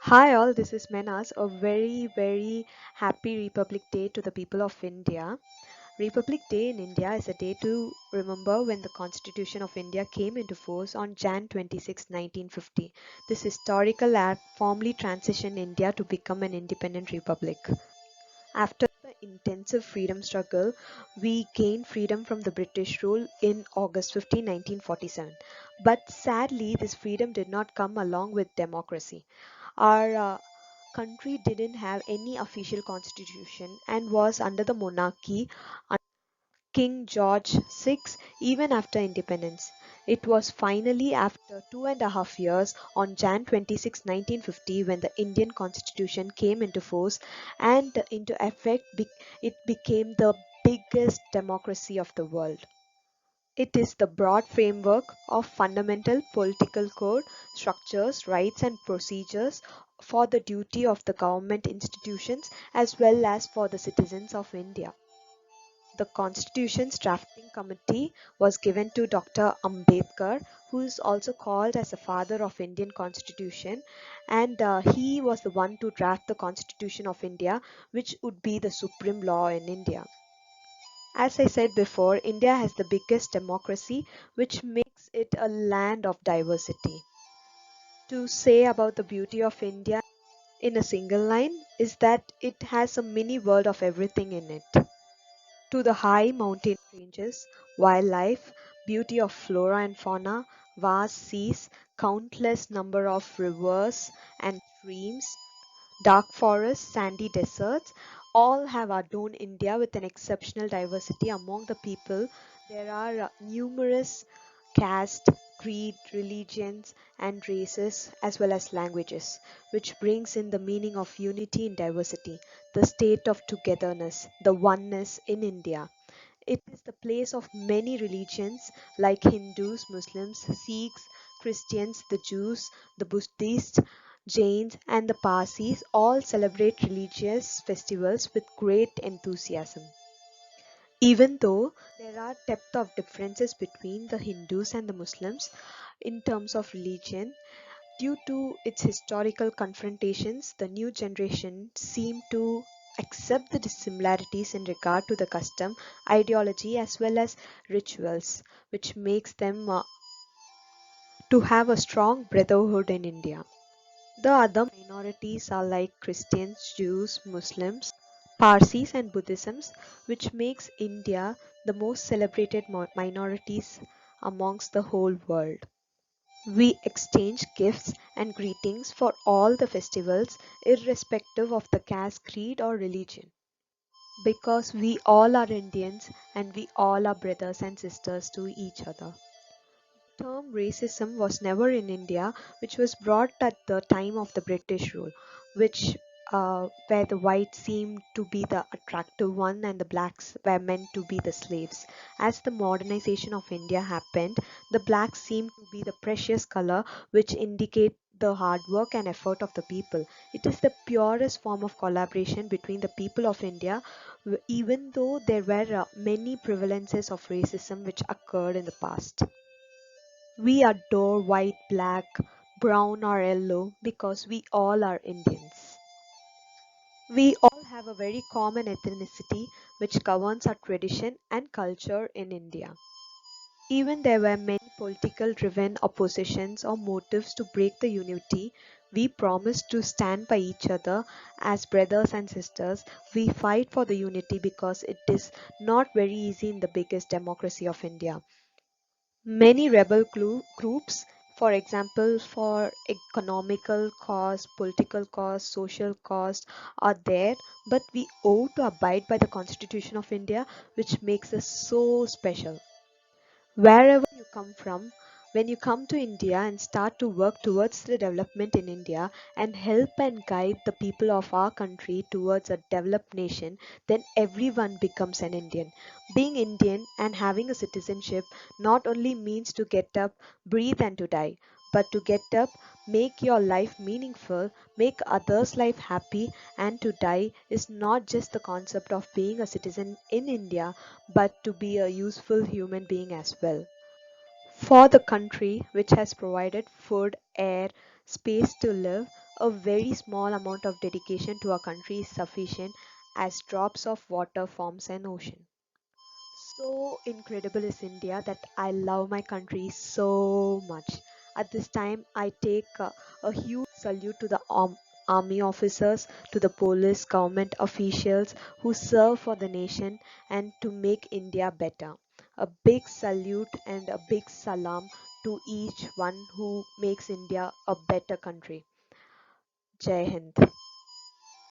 Hi all, this is Menas. A very happy Republic Day to the people of India. Republic Day in India is a day to remember when the Constitution of India came into force on Jan 26, 1950. This historical act formally transitioned India to become an independent republic. After the intensive freedom struggle, we gained freedom from the British rule in August 15, 1947. But sadly, this freedom did not come along with democracy. Our country didn't have any official constitution and was under the monarchy under King George VI even after independence. It was finally after 2.5 years on Jan 26, 1950 when the Indian constitution came into force and into effect it became the biggest democracy of the world. It is the broad framework of fundamental political code, structures, rights, and procedures for the duty of the government institutions as well as for the citizens of India. The Constitution's drafting committee was given to Dr. Ambedkar, who is also called as the father of Indian Constitution, and he was the one to draft the Constitution of India, which would be the supreme law in India. As I said before, India has the biggest democracy, which makes it a land of diversity. To say about the beauty of India in a single line is that it has a mini world of everything in it. To the high mountain ranges, wildlife, beauty of flora and fauna, vast seas, countless number of rivers and streams, dark forests, sandy deserts, all have adorned India with an exceptional diversity among the people. There are numerous caste, creed, religions, and races, as well as languages, which brings in the meaning of unity in diversity, the state of togetherness, the oneness in India. It is the place of many religions like Hindus, Muslims, Sikhs, Christians, the Jews, the Buddhists, Jains, and the Parsis all celebrate religious festivals with great enthusiasm. Even though there are depth of differences between the Hindus and the Muslims in terms of religion, due to its historical confrontations, the new generation seem to accept the dissimilarities in regard to the custom, ideology, as well as rituals, which makes them to have a strong brotherhood in India. The other minorities are like Christians, Jews, Muslims, Parsis, and Buddhisms, which makes India the most celebrated minorities amongst the whole world. We exchange gifts and greetings for all the festivals, irrespective of the caste, creed, or religion. Because we all are Indians and we all are brothers and sisters to each other. The term racism was never in India, which was brought at the time of the British rule, which where the whites seemed to be the attractive one and the blacks were meant to be the slaves. As the modernization of India happened, the blacks seemed to be the precious color which indicate the hard work and effort of the people. It is the purest form of collaboration between the people of India, even though there were many prevalences of racism which occurred in the past. We adore white, black, brown, or yellow because we all are Indians. We all have a very common ethnicity which governs our tradition and culture in India. Even there were many political driven oppositions or motives to break the unity, we promise to stand by each other as brothers and sisters. We fight for the unity because it is not very easy in the biggest democracy of India. Many rebel groups, for example, for economical cause, political cause, social cause, are there, but we owe to abide by the Constitution of India, which makes us so special. Wherever you come from, when you come to India and start to work towards the development in India and help and guide the people of our country towards a developed nation, then everyone becomes an Indian. Being Indian and having a citizenship not only means to get up, breathe, and to die, but to get up, make your life meaningful, make others' life happy, and to die is not just the concept of being a citizen in India, but to be a useful human being as well. For the country which has provided food, air, space to live, A very small amount of dedication to our country is sufficient as drops of water forms an ocean. So incredible is India that I love my country so much. At this time, I take a huge salute to the army officers, to the police, government officials who serve for the nation and to make India better. A big salute and a big salam to each one who makes India a better country. Jai Hind.